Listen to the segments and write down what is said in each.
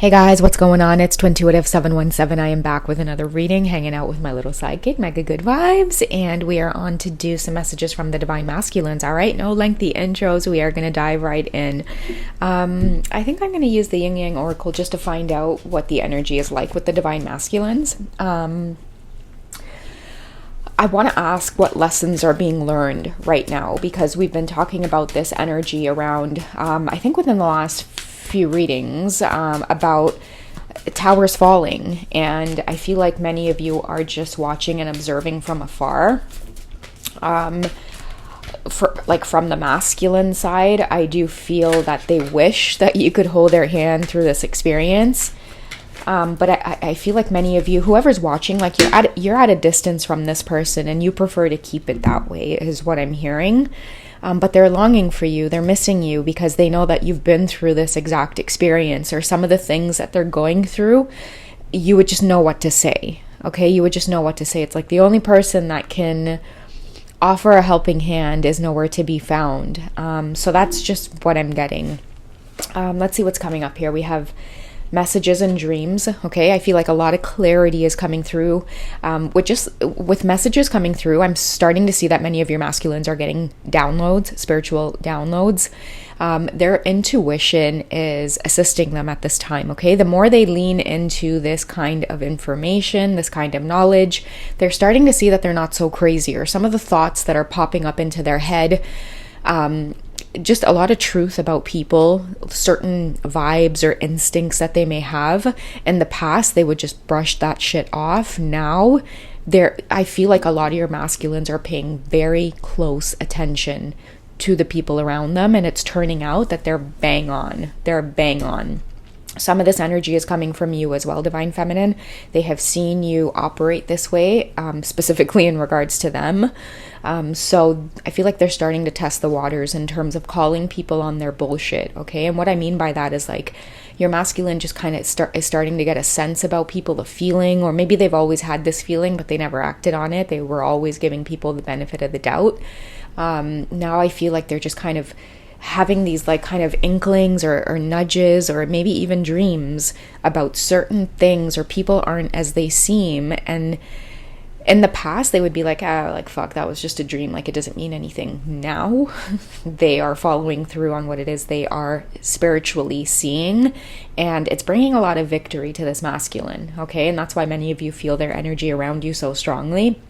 Hey guys, what's going on? It's Twintuitive 717. I am back with another reading, hanging out with my little sidekick, Mega Good Vibes, and we are on to do some messages from the Divine Masculines. All right, no lengthy intros. We are going to dive right in. I think I'm going to use the Yin Yang Oracle just to find out what the energy is like with the Divine Masculines. I want to ask what lessons are being learned right now, because we've been talking about this energy around, I think within the last few readings, about towers falling, and I feel like many of you are just watching and observing from afar. From the masculine side, I do feel that they wish that you could hold their hand through this experience. But I feel like many of you, whoever's watching, like you're at a distance from this person and you prefer to keep it that way, is what I'm hearing. But they're longing for you. They're missing you because they know that you've been through this exact experience, or some of the things that they're going through, you would just know what to say. Okay, you would just know what to say. It's like the only person that can offer a helping hand is nowhere to be found. So that's just what I'm getting. Let's see what's coming up here. We have messages and dreams. Okay, I feel like a lot of clarity is coming through. With messages coming through, I'm starting to see that many of your masculines are getting downloads, spiritual downloads. Their intuition is assisting them at this time. Okay, the more they lean into this kind of information, this kind of knowledge, they're starting to see that they're not so crazy, or some of the thoughts that are popping up into their head, just a lot of truth about people, certain vibes or instincts that they may have. In the past, they would just brush that shit off. Now, I feel like a lot of your masculines are paying very close attention to the people around them, and it's turning out that they're bang on. They're bang on. Some of this energy is coming from you as well, Divine Feminine. They have seen you operate this way, specifically in regards to them. So I feel like they're starting to test the waters in terms of calling people on their bullshit, okay? And what I mean by that is, like, your masculine just kind of is starting to get a sense about people, the feeling, or maybe they've always had this feeling, but they never acted on it. They were always giving people the benefit of the doubt. Now I feel like they're just kind of having these like kind of inklings or nudges, or maybe even dreams about certain things, or people aren't as they seem. And in the past, they would be like, fuck, that was just a dream. Like, it doesn't mean anything. Now, they are following through on what it is they are spiritually seeing. And it's bringing a lot of victory to this masculine, okay? And that's why many of you feel their energy around you so strongly.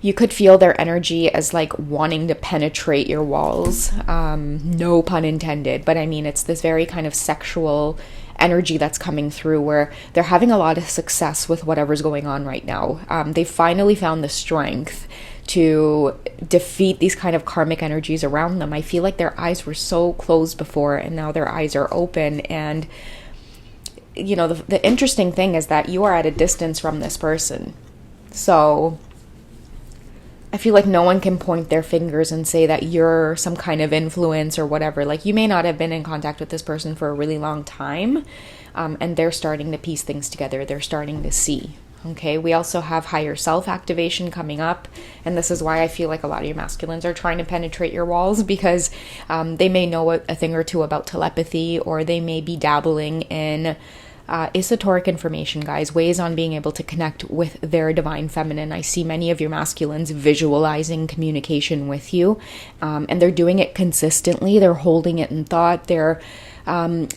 You could feel their energy as like wanting to penetrate your walls. No pun intended. But I mean, it's this very kind of sexual energy that's coming through, where they're having a lot of success with whatever's going on right now. They finally found the strength to defeat these kind of karmic energies around them. I feel like their eyes were so closed before, and now their eyes are open. And you know, the interesting thing is that you are at a distance from this person. So I feel like no one can point their fingers and say that you're some kind of influence or whatever. Like, you may not have been in contact with this person for a really long time, and they're starting to piece things together. They're starting to see. Okay, we also have higher self activation coming up, and this is why I feel like a lot of your masculines are trying to penetrate your walls, because they may know a thing or two about telepathy, or they may be dabbling in esoteric information, guys, ways on being able to connect with their divine feminine. I see many of your masculines visualizing communication with you, and they're doing it consistently. They're holding it in thought. A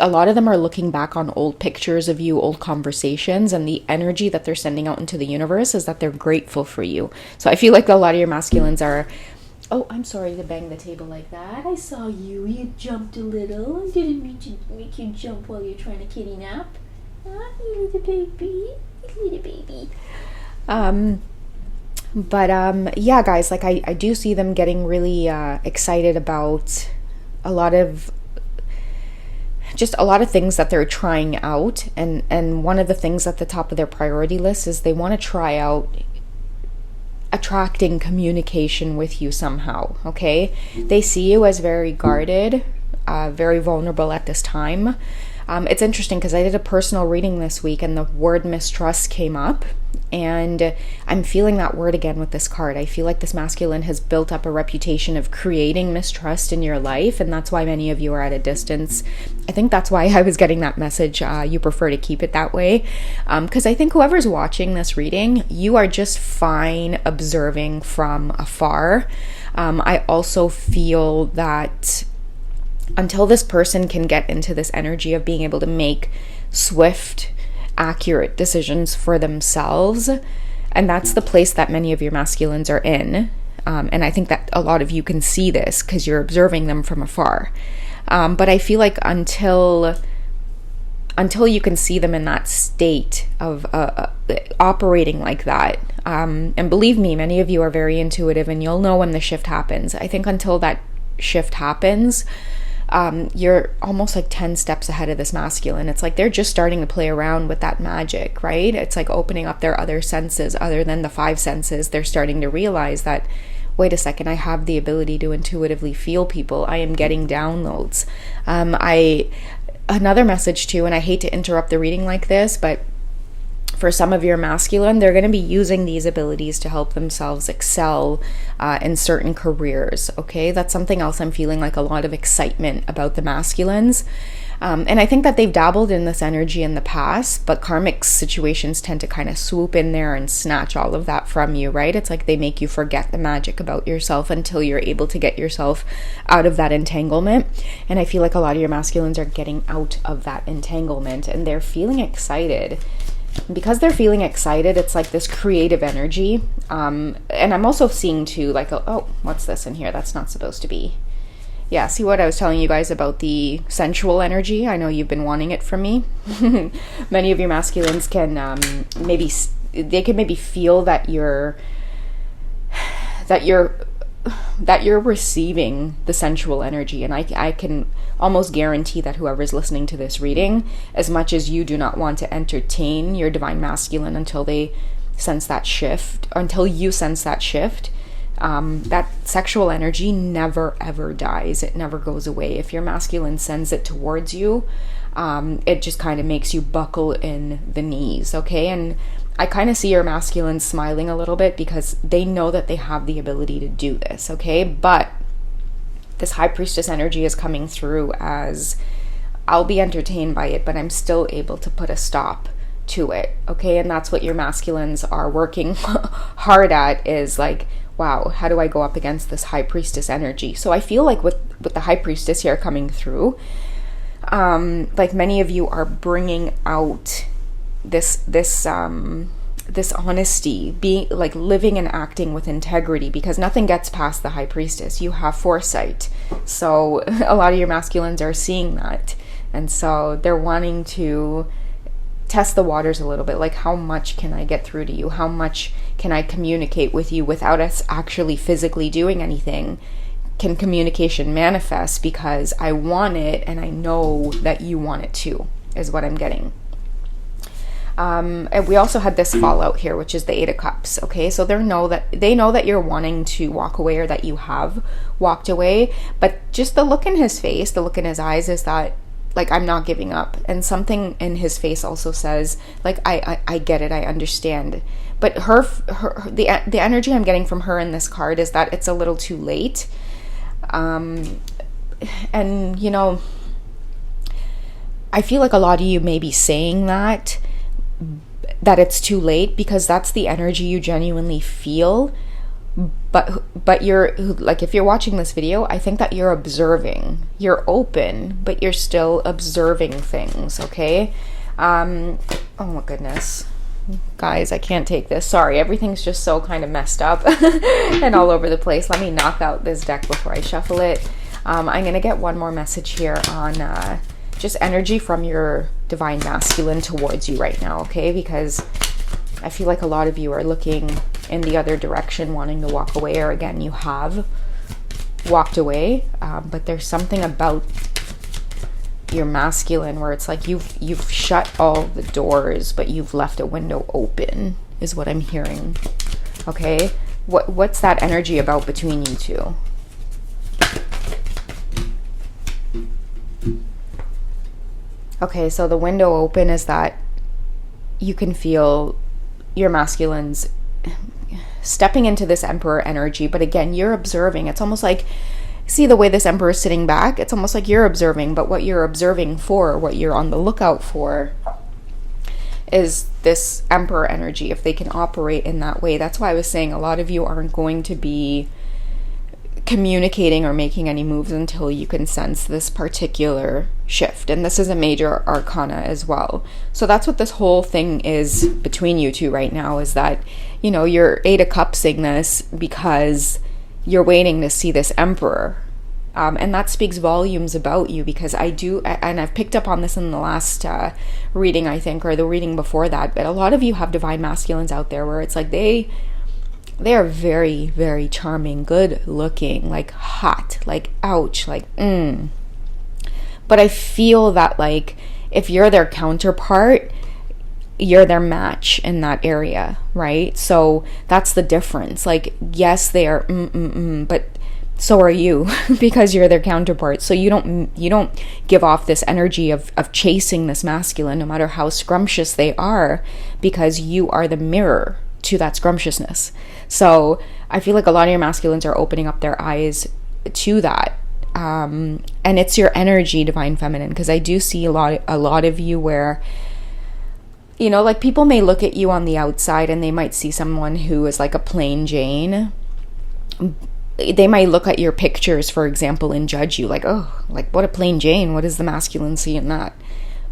lot of them are looking back on old pictures of you, old conversations, and the energy that they're sending out into the universe is that they're grateful for you. So I feel like a lot of your masculines are... Oh, I'm sorry to bang the table like that. I saw you. You jumped a little. I didn't mean to make you jump while you're trying to kitty nap. You little baby. Yeah, guys, like I do see them getting really excited about a lot of things that they're trying out, and one of the things at the top of their priority list is they want to try out attracting communication with you somehow. Okay, they see you as very guarded, very vulnerable at this time. It's interesting because I did a personal reading this week and the word mistrust came up, and I'm feeling that word again with this card. I feel like this masculine has built up a reputation of creating mistrust in your life, and that's why many of you are at a distance. I think that's why I was getting that message, you prefer to keep it that way, because I think whoever's watching this reading, you are just fine observing from afar. I also feel that until this person can get into this energy of being able to make swift, accurate decisions for themselves, and that's the place that many of your masculines are in, and I think that a lot of you can see this because you're observing them from afar, but I feel like until you can see them in that state of operating like that, and believe me, many of you are very intuitive and you'll know when the shift happens. I think until that shift happens, you're almost like 10 steps ahead of this masculine. It's like they're just starting to play around with that magic, right? It's like opening up their other senses other than the 5 senses. They're starting to realize that, wait a second, I have the ability to intuitively feel people. I am getting downloads. Another message too, and I hate to interrupt the reading like this, but for some of your masculine, they're going to be using these abilities to help themselves excel in certain careers, okay? That's something else I'm feeling like a lot of excitement about the masculines. And I think that they've dabbled in this energy in the past, but karmic situations tend to kind of swoop in there and snatch all of that from you, right? It's like they make you forget the magic about yourself until you're able to get yourself out of that entanglement. And I feel like a lot of your masculines are getting out of that entanglement and they're feeling excited. Because they're feeling excited, it's like this creative energy. And I'm also seeing too, like, oh, what's this in here? That's not supposed to be. Yeah, see what I was telling you guys about the sensual energy? I know you've been wanting it from me. Many of your masculines can maybe feel that you're receiving the sensual energy, and I can almost guarantee that whoever's listening to this reading, as much as you do not want to entertain your divine masculine until they sense that shift, until you sense that shift, that sexual energy never ever dies. It never goes away. If your masculine sends it towards you, it just kind of makes you buckle in the knees, okay? And I kind of see your masculine smiling a little bit because they know that they have the ability to do this, okay? But this high priestess energy is coming through as, I'll be entertained by it, but I'm still able to put a stop to it, okay? And that's what your masculines are working hard at, is like, wow, how do I go up against this high priestess energy? So I feel like with the high priestess here coming through, like many of you are bringing out this honesty, being like living and acting with integrity, because nothing gets past the high priestess. You have foresight. So a lot of your masculines are seeing that. And so they're wanting to test the waters a little bit. Like, how much can I get through to you? How much can I communicate with you without us actually physically doing anything? Can communication manifest because I want it and I know that you want it too, is what I'm getting. And we also had this fallout here, which is the 8 of Cups. Okay, so they know that you're wanting to walk away, or that you have walked away. But just the look in his face, the look in his eyes is that, like, I'm not giving up. And something in his face also says, like, I get it, I understand. But the energy I'm getting from her in this card is that it's a little too late. And you know, I feel like a lot of you may be saying that it's too late because that's the energy you genuinely feel, but you're like, if you're watching this video, I think that you're observing, you're open, but you're still observing things, okay? Oh my goodness, guys, I can't take this, sorry, everything's just so kind of messed up and all over the place. Let me knock out this deck before I shuffle it. I'm gonna get one more message here on just energy from your divine masculine towards you right now, okay? Because I feel like a lot of you are looking in the other direction, wanting to walk away, or again, you have walked away, but there's something about your masculine where it's like you've shut all the doors, but you've left a window open, is what I'm hearing, okay? What's that energy about between you two? Okay, so the window open is that you can feel your masculines stepping into this Emperor energy, but again, you're observing. It's almost like, see the way this Emperor is sitting back? It's almost like you're observing, but what you're observing for, what you're on the lookout for, is this Emperor energy, if they can operate in that way. That's why I was saying a lot of you aren't going to be communicating or making any moves until you can sense this particular shift. And this is a major arcana as well. So that's what this whole thing is between you two right now, is that, you know, you're Eight of Cupsing this because you're waiting to see this Emperor. And that speaks volumes about you, because I do, and I've picked up on this in the last reading, I think, or the reading before that, but a lot of you have divine masculines out there where it's like they are very, very charming, good looking, like hot, like ouch, like But I feel that, like, if you're their counterpart, you're their match in that area, right? So that's the difference. Like, yes, they are but so are you, because you're their counterpart. So you don't give off this energy of chasing this masculine, no matter how scrumptious they are, because you are the mirror to that scrumptiousness. So I feel like a lot of your masculines are opening up their eyes to that. And it's your energy, divine feminine, because I do see a lot of you where, you know, like, people may look at you on the outside and they might see someone who is like a plain Jane. They might look at your pictures, for example, and judge you like, oh, like, what a plain Jane. What does the masculine see in that?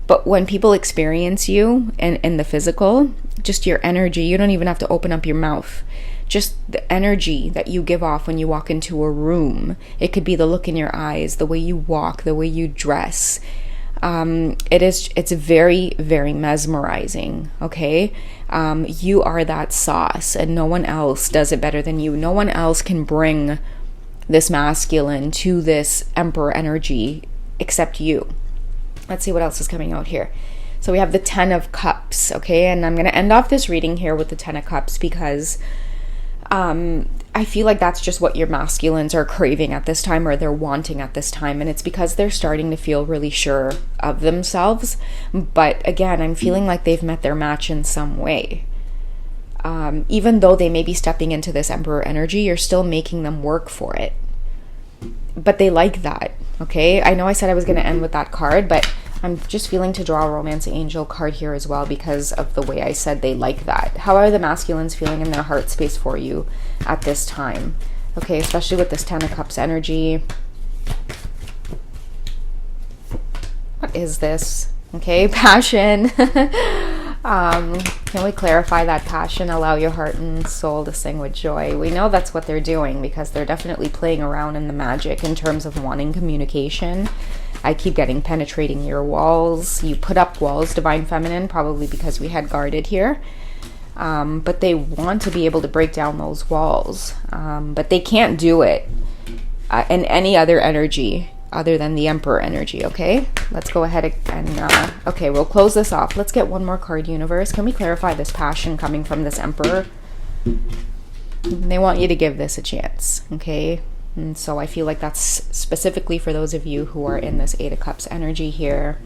But when people experience you and in the physical, just your energy, you don't even have to open up your mouth. Just the energy that you give off when you walk into a room. It could be the look in your eyes, the way you walk, the way you dress. It's very, very mesmerizing. Okay. You are that sauce, and no one else does it better than you. No one else can bring this masculine to this Emperor energy except you. Let's see what else is coming out here. So we have the Ten of Cups. Okay. And I'm going to end off this reading here with the Ten of Cups, because I feel like that's just what your masculines are craving at this time, or they're wanting at this time. And it's because they're starting to feel really sure of themselves. But again, I'm feeling like they've met their match in some way. Even though they may be stepping into this Emperor energy, you're still making them work for it. But they like that. Okay. I know I said I was going to end with that card, but I'm just feeling to draw a Romance Angel card here as well, because of the way I said they like that. How are the masculines feeling in their heart space for you at this time? Okay, especially with this Ten of Cups energy. What is this? Okay, passion. Can we clarify that passion? Allow your heart and soul to sing with joy. We know that's what they're doing, because they're definitely playing around in the magic in terms of wanting communication. I keep getting penetrating your walls. You put up walls, divine feminine, probably because we had guarded here. But they want to be able to break down those walls. But they can't do it in any other energy other than the Emperor energy, okay? Let's go ahead and, okay, we'll close this off. Let's get one more card, universe. Can we clarify this passion coming from this Emperor? They want you to give this a chance, okay? And so I feel like that's specifically for those of you who are in this Eight of Cups energy here.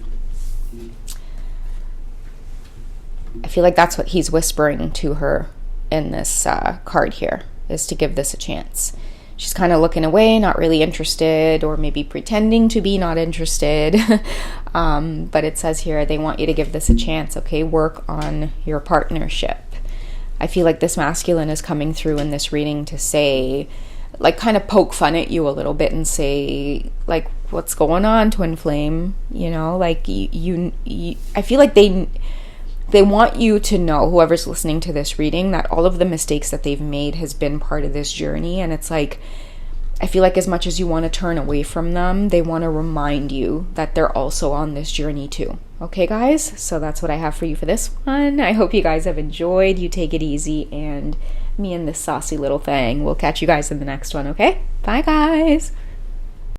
I feel like that's what he's whispering to her in this card here, is to give this a chance. She's kind of looking away, not really interested, or maybe pretending to be not interested. But it says here, they want you to give this a chance, okay? Work on your partnership. I feel like this masculine is coming through in this reading to say, like, kind of poke fun at you a little bit and say, like, what's going on, twin flame? You know, like, you I feel like they want you to know, whoever's listening to this reading, that all of the mistakes that they've made has been part of this journey. And it's like, I feel like as much as you want to turn away from them, they want to remind you that they're also on this journey too. Okay, guys? So that's what I have for you for this one. I hope you guys have enjoyed. You take it easy, and me and this saucy little thing. We'll catch you guys in the next one, okay? Bye, guys.